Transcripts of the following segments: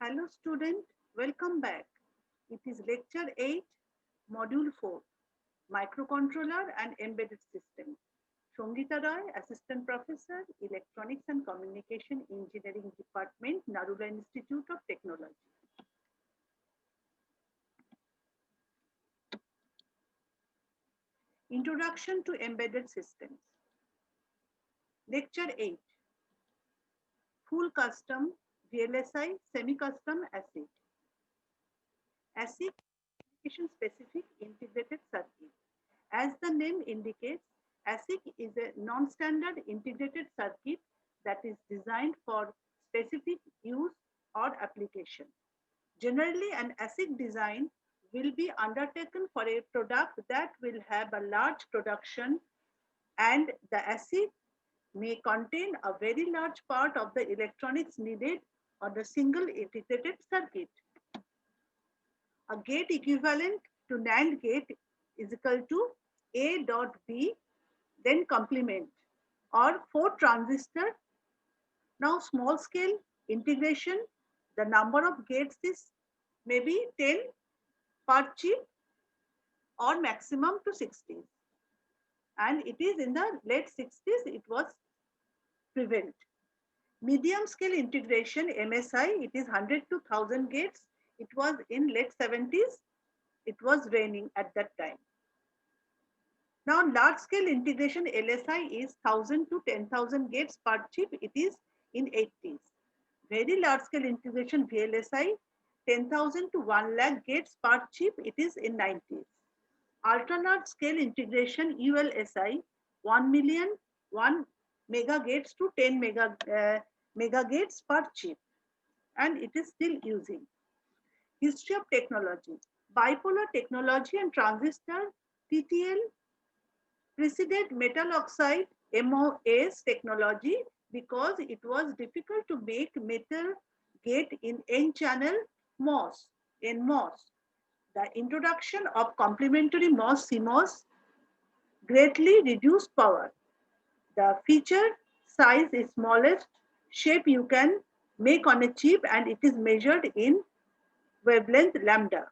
Hello student, welcome back. It is lecture 8, module 4, microcontroller and embedded system. Songita Roy, assistant professor, electronics and communication engineering department, Narula Institute of Technology. Introduction to embedded systems. Lecture 8, full custom, VLSI, semi-custom ASIC. ASIC, application specific integrated circuit. As the name indicates, ASIC is a non-standard integrated circuit that is designed for specific use or application. Generally, an ASIC design will be undertaken for a product that will have a large production, and the ASIC may contain a very large part of the electronics needed on a single integrated circuit. A gate equivalent to NAND gate is equal to A dot B, then complement, or 4 transistor. Now small scale integration, the number of gates is maybe 10 per chip or maximum to 60. And it is in the late 60s, it was prevalent. Medium scale integration, MSI, it is 100 to 1000 gates. It was in late 70s, it was reigning at that time. Now, large scale integration LSI is 1000 to 10,000 gates per chip. It is in 80s. Very large scale integration VLSI, 10,000 to 1 lakh gates per chip. It is in 90s. Ultra large scale integration ULSI, 1 million, 1 mega gates to 10 mega gates per chip. And it is still using. History of technology. Bipolar technology and transistor TTL preceded metal oxide MOS technology because it was difficult to make metal gate in N-channel MOS, NMOS. The introduction of complementary MOS CMOS greatly reduced power. The feature size is smallest shape you can make on a chip, and it is measured in wavelength lambda.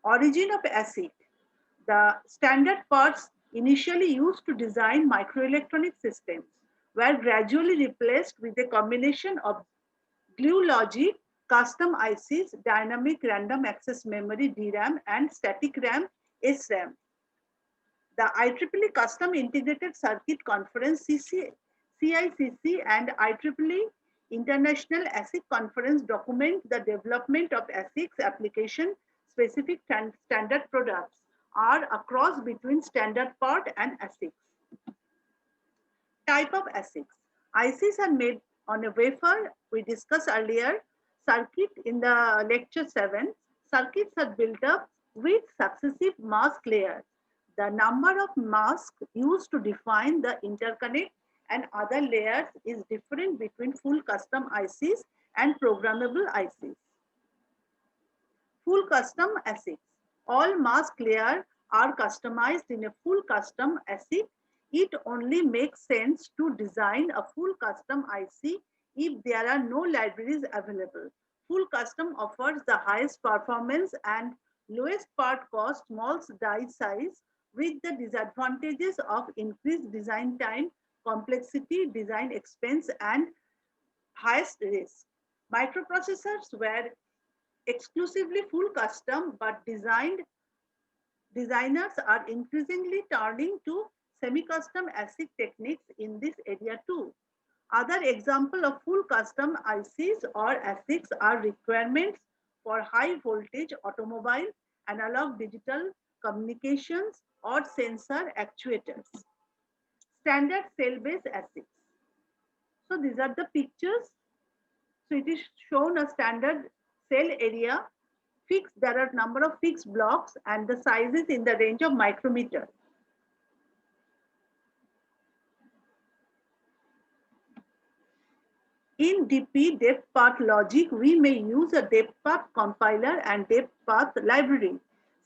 Origin of ASIC. The standard parts initially used to design microelectronic systems were gradually replaced with a combination of glue logic, custom ICs, dynamic random access memory DRAM, and static RAM SRAM. The IEEE Custom Integrated Circuit Conference CICC and IEEE International ASIC Conference document the development of ASIC's application specific standard products are a cross between standard part and ASICs. Type of ASICs. ICs are made on a wafer. We discussed earlier. Circuit in the lecture 7. Circuits are built up with successive mask layers. The number of masks used to define the interconnect and other layers is different between full custom ICs and programmable ICs. Full custom ASICs. All mask layers are customized in a full custom ASIC. It only makes sense to design a full custom IC if there are no libraries available. Full custom offers the highest performance and lowest part cost, small die size, with the disadvantages of increased design time, complexity, design expense, and highest risk. Microprocessors were exclusively full custom, but designers are increasingly turning to semi-custom ASIC techniques in this area too. Other examples of full custom ICs or ASICs are requirements for high voltage automobile, analog digital communications, or sensor actuators. Standard cell-based ASICs. So these are the pictures. So it is shown a standard cell area. Fixed, there are number of fixed blocks and the size is in the range of micrometer. In DP depth path logic, we may use a depth path compiler and depth path library.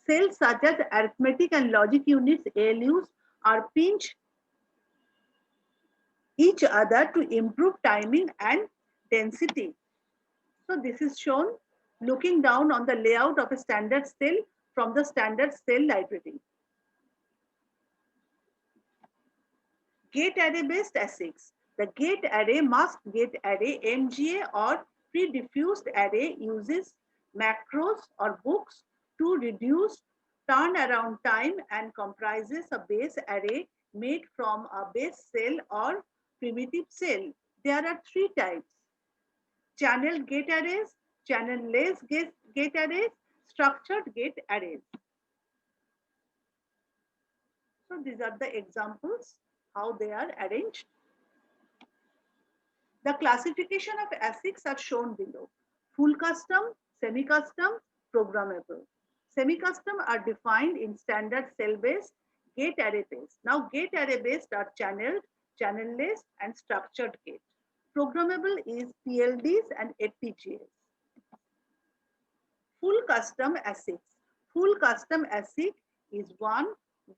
Cells such as arithmetic and logic units, ALUs, are pinch each other to improve timing and density. So this is shown looking down on the layout of a standard cell from the standard cell library. Gate array based ASICs. The gate array, masked gate array, MGA or pre-diffused array uses macros or books to reduce turnaround time and comprises a base array made from a base cell or primitive cell. There are three types: channel gate arrays, channel-less gate arrays, structured gate arrays. So these are the examples how they are arranged. The classification of ASICs are shown below: full custom, semi-custom, programmable. Semi-custom are defined in standard cell-based gate array based. Now gate array based are channeled, channel-less and structured gate. Programmable is PLDs and FPGAs. Full custom ASICs. Full custom ASIC is one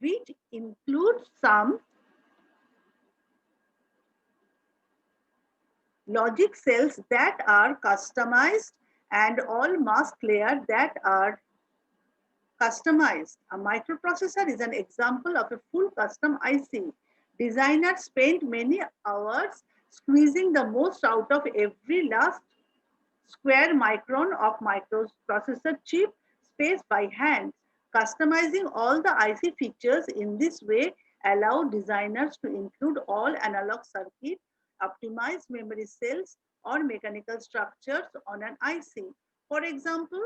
which includes some logic cells that are customized and all mask layers that are customized. A microprocessor is an example of a full custom IC. Designers spent many hours squeezing the most out of every last square micron of microprocessor chip space by hand. Customizing all the IC features in this way allow designers to include all analog circuit, optimized memory cells, or mechanical structures on an IC. For example,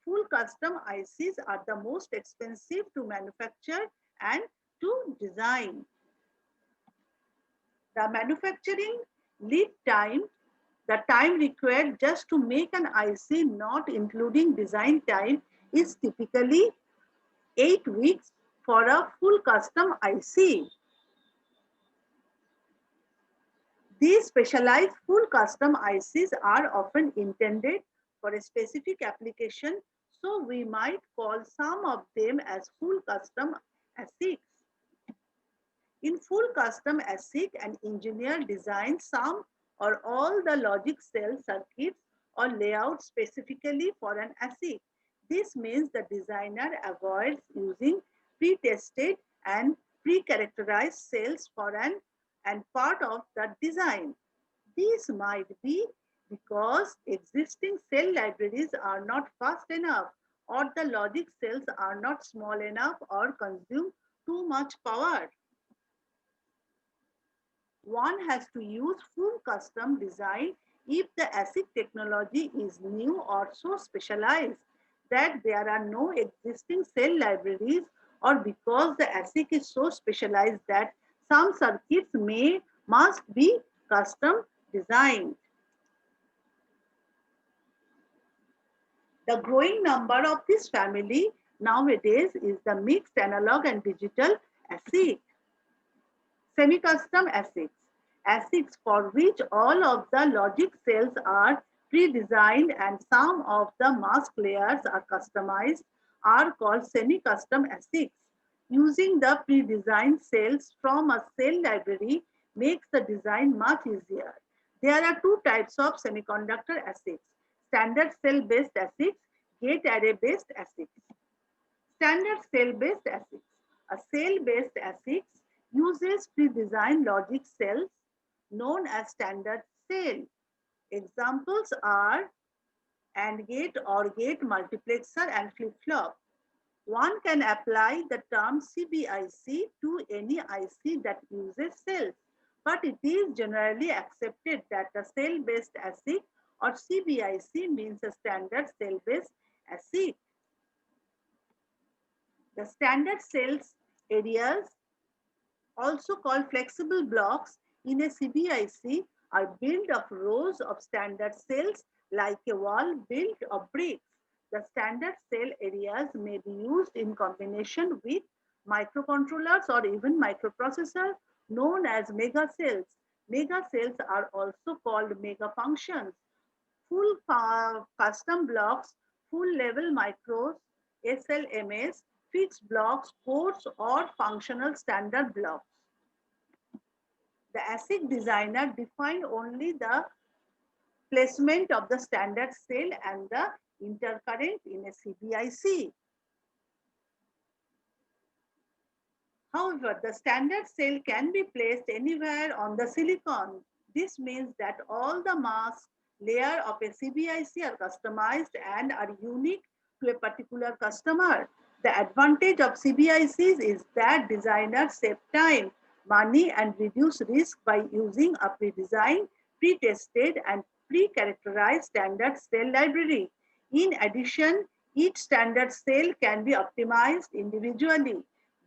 full custom ICs are the most expensive to manufacture and to design. The manufacturing lead time, the time required just to make an IC, not including design time, is typically 8 weeks for a full custom IC. These specialized full custom ICs are often intended for a specific application, so we might call some of them as full custom ASICs. In full custom ASIC, an engineer designs some or all the logic cell circuits or layouts specifically for an ASIC. This means the designer avoids using pre-tested and pre-characterized cells for an and part of the design. These might be because existing cell libraries are not fast enough, or the logic cells are not small enough or consume too much power. One has to use full custom design if the ASIC technology is new or so specialized that there are no existing cell libraries, or because the ASIC is so specialized that some circuits must be custom designed. The growing number of this family nowadays is the mixed analog and digital ASIC. Semi-custom ASICs. ASICs for which all of the logic cells are pre-designed and some of the mask layers are customized are called semi-custom ASICs. Using the pre-designed cells from a cell library makes the design much easier. There are two types of semiconductor ASICs: standard cell-based ASICs, gate array-based ASICs. Standard cell-based ASICs. A cell-based ASIC uses pre-designed logic cells known as standard cell. Examples are AND gate, OR gate, multiplexer, and flip-flop. One can apply the term CBIC to any IC that uses cells, but it is generally accepted that the cell-based ASIC or CBIC means a standard cell-based ASIC. The standard cells areas, also called flexible blocks, in a CBIC are built of rows of standard cells like a wall built of bricks. The standard cell areas may be used in combination with microcontrollers or even microprocessors known as mega cells. Mega cells are also called mega functions. Full custom blocks, full level micros, SLMS, fixed blocks, ports, or functional standard blocks. The ASIC designer defined only the placement of the standard cell and the intercurrent in a CBIC. However, the standard cell can be placed anywhere on the silicon. This means that all the mask layer of a CBIC are customized and are unique to a particular customer. The advantage of CBICs is that designers save time, money, and reduce risk by using a pre-designed, pre-tested, and pre-characterized standard cell library. In addition, each standard cell can be optimized individually.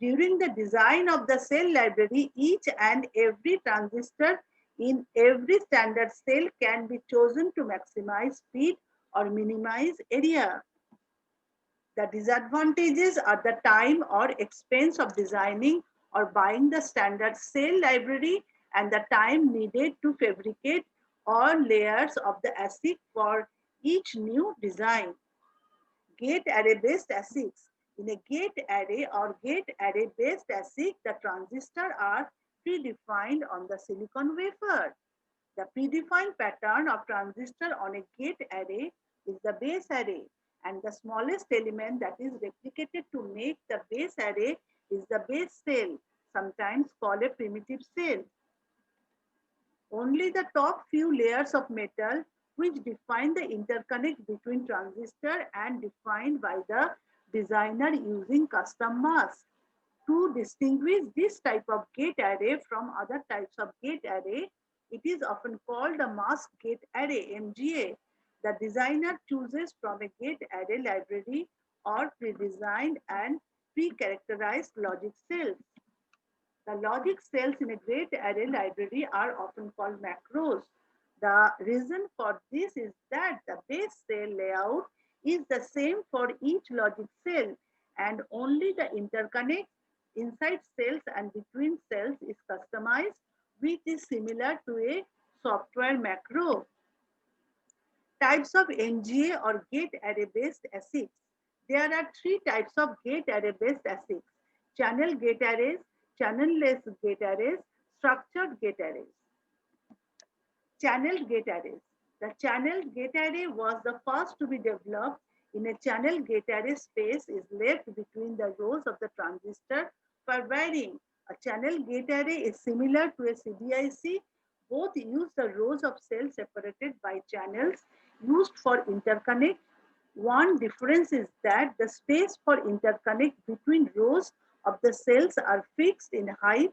During the design of the cell library, each and every transistor in every standard cell can be chosen to maximize speed or minimize area. The disadvantages are the time or expense of designing or buying the standard cell library and the time needed to fabricate all layers of the ASIC for each new design. Gate array based ASICs. In a gate array or gate array based ASIC, the transistors are predefined on the silicon wafer. The predefined pattern of transistor on a gate array is the base array, and the smallest element that is replicated to make the base array is the base cell, sometimes called a primitive cell. Only the top few layers of metal which define the interconnect between transistor and defined by the designer using custom masks. To distinguish this type of gate array from other types of gate array, it is often called a mask gate array, MGA. The designer chooses from a gate array library or pre-designed and pre-characterized logic cells. The logic cells in a gate array library are often called macros. The reason for this is that the base cell layout is the same for each logic cell, and only the interconnect inside cells and between cells is customized, which is similar to a software macro. Types of NGA or gate array based ASICs. There are three types of gate array based ASICs: channel gate arrays, channel-less gate arrays, structured gate arrays. Channel gate arrays. The channel gate array was the first to be developed. In a channel gate array, space is left between the rows of the transistor for wiring. A channel gate array is similar to a CBIC. Both use the rows of cells separated by channels used for interconnect. One difference is that the space for interconnect between rows of the cells are fixed in height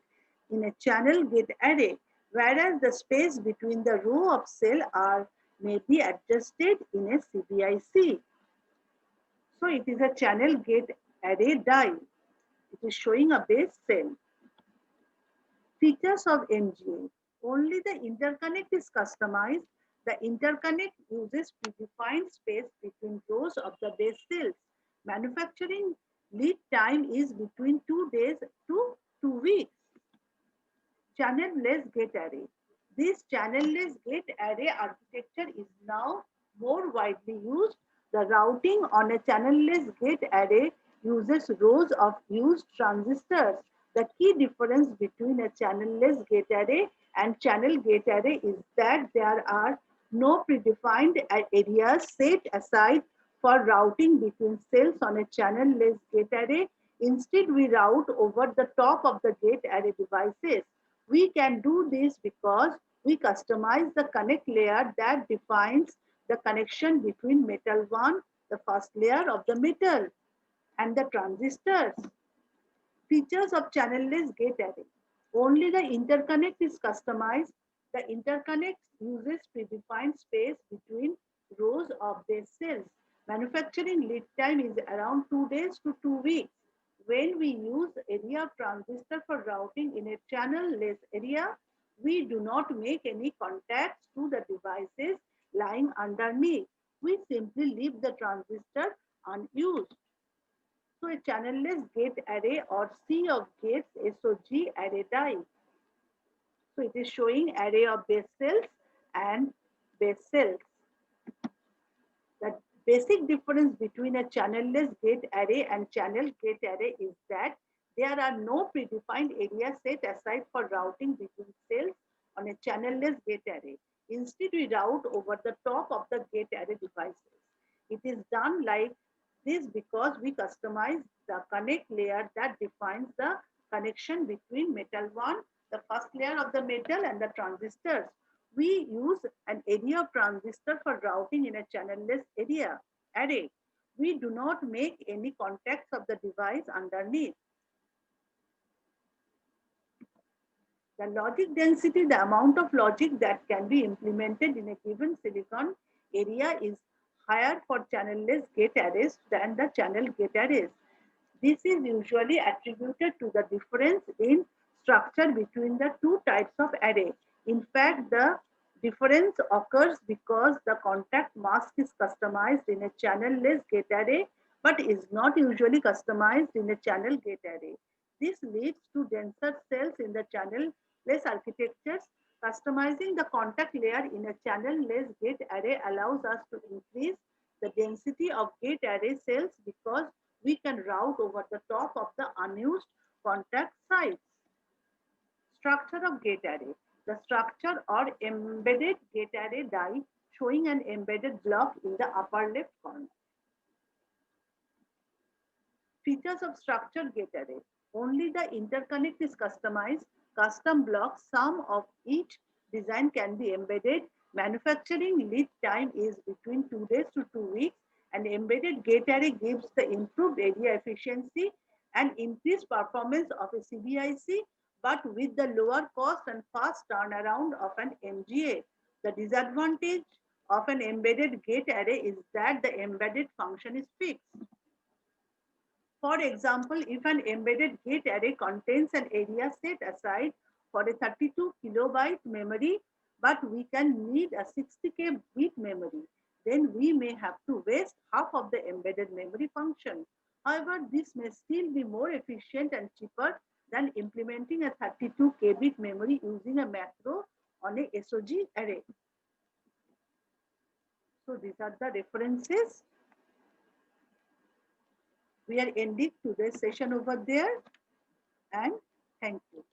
in a channel gate array, whereas the space between the row of cells may be adjusted in a CBIC. So it is a channel gate array die. It is showing a base cell. Features of NGA. Only the interconnect is customized. The interconnect uses predefined space between rows of the base cells. Manufacturing lead time is between 2 days to 2 weeks. Channel-less gate array. This channel-less gate array architecture is now more widely used. The routing on a channel-less gate array uses rows of used transistors. The key difference between a channel-less gate array and channel gate array is that there are no predefined areas set aside for routing between cells on a channel-less gate array. Instead, we route over the top of the gate array devices. We can do this because we customize the connect layer that defines the connection between metal 1, the first layer of the metal, and the transistors. Features of channel-less gate array. Only the interconnect is customized. The interconnect uses predefined space between rows of base cells. Manufacturing lead time is around 2 days to 2 weeks. When we use area of transistor for routing in a channel-less area, we do not make any contacts to the devices lying underneath. We simply leave the transistor unused. So a channel-less gate array or C of gates SOG array die. So it is showing array of base cells and base cells. The basic difference between a channel-less gate array and channel gate array is that there are no predefined areas set aside for routing between cells on a channel-less gate array. Instead, we route over the top of the gate array devices. It is done like this because we customize the connect layer that defines the connection between metal 1, the first layer of the metal, and the transistors. We use an area of transistor for routing in a channel-less area array. We do not make any contacts of the device underneath. The logic density, the amount of logic that can be implemented in a given silicon area, is higher for channel-less gate arrays than the channel gate arrays. This is usually attributed to the difference in structure between the two types of array. In fact, the difference occurs because the contact mask is customized in a channel-less gate array but is not usually customized in a channel gate array. This leads to denser cells in the channel-less architectures. Customizing the contact layer in a channel-less gate array allows us to increase the density of gate array cells because we can route over the top of the unused contact sites. Structure of gate array. The structure or embedded gate array die showing an embedded block in the upper left corner. Features of structured gate array. Only the interconnect is customized. Custom blocks, some of each design can be embedded. Manufacturing lead time is between 2 days to 2 weeks. An embedded gate array gives the improved area efficiency and increased performance of a CBIC, but with the lower cost and fast turnaround of an MGA. The disadvantage of an embedded gate array is that the embedded function is fixed. For example, if an embedded gate array contains an area set aside for a 32 kilobyte memory, but we can need a 60K bit memory, then we may have to waste half of the embedded memory function. However, this may still be more efficient and cheaper than implementing a 32K bit memory using a macro on a SOG array. So these are the references. We are ending today's session over there, and thank you.